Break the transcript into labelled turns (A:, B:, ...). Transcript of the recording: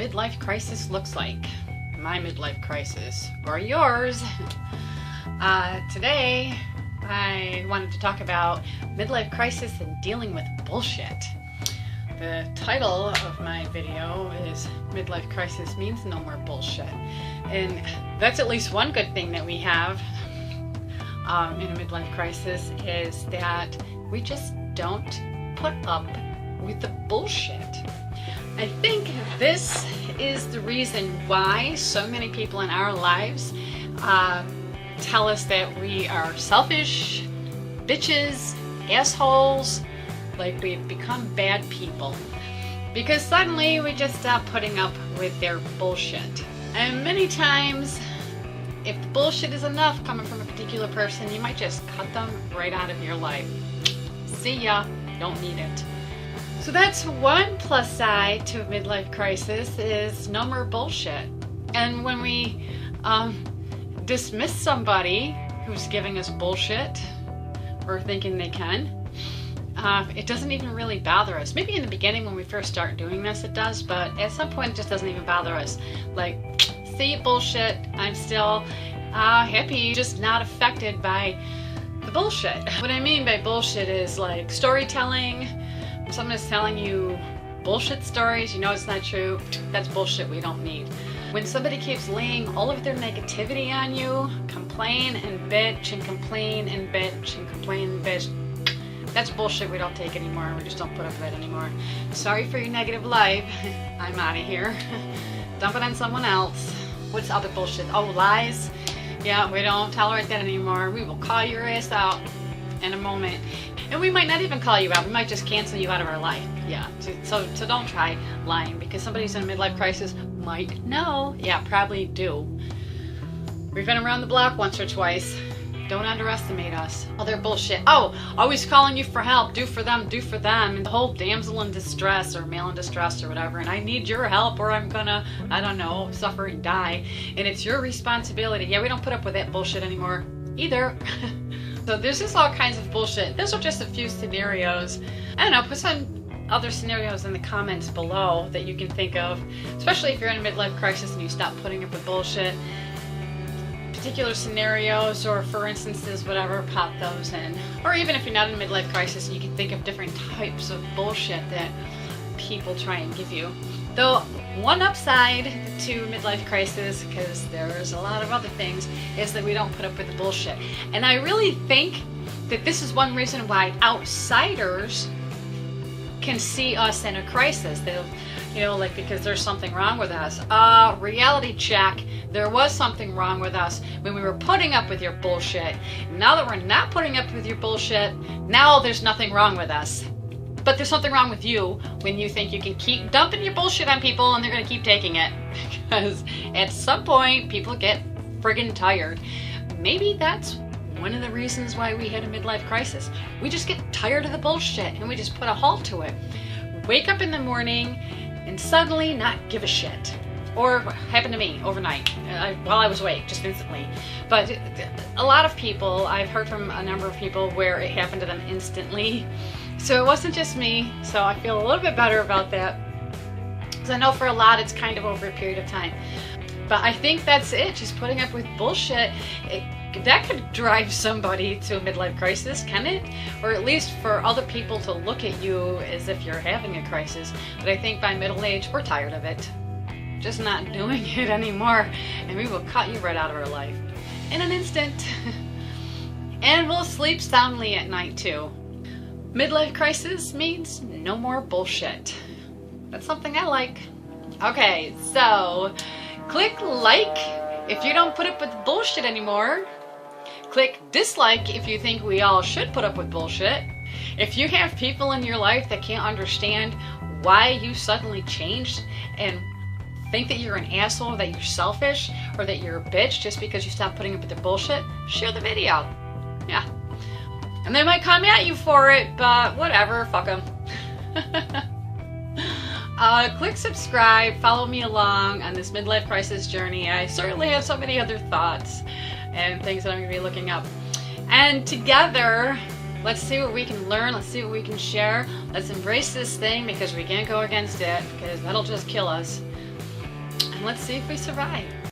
A: midlife crisis looks like. My midlife crisis, or yours. Today, I wanted to talk about midlife crisis and dealing with bullshit. The title of my video is Midlife Crisis Means No More Bullshit. And that's at least one good thing that we have in a midlife crisis, is that we just don't put up with the bullshit. I think this is the reason why so many people in our lives tell us that we are selfish, bitches, assholes, like we've become bad people. Because suddenly we just stop putting up with their bullshit. And many times, if the bullshit is enough coming from a particular person, you might just cut them right out of your life. See ya, don't need it. So that's one plus side to a midlife crisis, is no more bullshit. And when we dismiss somebody who's giving us bullshit or thinking they can, it doesn't even really bother us. Maybe in the beginning when we first start doing this it does, but at some point it just doesn't even bother us. Like, see, bullshit, I'm still happy, just not affected by the bullshit. What I mean by bullshit is like storytelling. If someone is telling you bullshit stories, you know it's not true, that's bullshit we don't need. When somebody keeps laying all of their negativity on you, complain and bitch and complain and bitch and complain and bitch, that's bullshit we don't take anymore. We just don't put up with it anymore. Sorry for your negative life. I'm out of here. Dump it on someone else. What's other bullshit? Oh, lies? Yeah, we don't tolerate that anymore. We will call your ass out in a moment. And we might not even call you out. We might just cancel you out of our life. Yeah, so don't try lying, because somebody who's in a midlife crisis might know. Yeah, probably do. We've been around the block once or twice. Don't underestimate us. Oh, they're bullshit. Oh, always calling you for help. Do for them, do for them. And the whole damsel in distress or male in distress or whatever. And I need your help or I'm gonna, I don't know, suffer and die. And it's your responsibility. Yeah, we don't put up with that bullshit anymore either. So there's just all kinds of bullshit. Those are just a few scenarios. I don't know, put some other scenarios in the comments below that you can think of, especially if you're in a midlife crisis and you stop putting up with bullshit. Particular scenarios or for instances, whatever, pop those in. Or even if you're not in a midlife crisis, you can think of different types of bullshit that people try and give you. Though one upside to midlife crisis, because there's a lot of other things, is that we don't put up with the bullshit. And I really think that this is one reason why outsiders can see us in a crisis. They'll, you know, like, because there's something wrong with us. Reality check. There was something wrong with us when we were putting up with your bullshit. Now that we're not putting up with your bullshit, now there's nothing wrong with us. But there's something wrong with you when you think you can keep dumping your bullshit on people and they're going to keep taking it. Because at some point, people get friggin' tired. Maybe that's one of the reasons why we had a midlife crisis. We just get tired of the bullshit and we just put a halt to it. Wake up in the morning and suddenly not give a shit. Or what happened to me overnight, while I was awake, just instantly. But a lot of people, I've heard from a number of people where it happened to them instantly. So it wasn't just me, so I feel a little bit better about that. Because I know for a lot it's kind of over a period of time. But I think that's it, just putting up with bullshit. That could drive somebody to a midlife crisis, can it? Or at least for other people to look at you as if you're having a crisis. But I think by middle age, we're tired of it. Just not doing it anymore. And we will cut you right out of our life in an instant. And we'll sleep soundly at night too. Midlife crisis means no more bullshit. That's something I like. Okay, so click like if you don't put up with bullshit anymore. Click dislike if you think we all should put up with bullshit. If you have people in your life that can't understand why you suddenly changed and think that you're an asshole, that you're selfish, or that you're a bitch just because you stopped putting up with the bullshit, share the video. Yeah. And they might come at you for it, but whatever, fuck them. Click subscribe, follow me along on this midlife crisis journey. I certainly have so many other thoughts and things that I'm going to be looking up. And together, let's see what we can learn, let's see what we can share. Let's embrace this thing, because we can't go against it, because that'll just kill us. and let's see if we survive.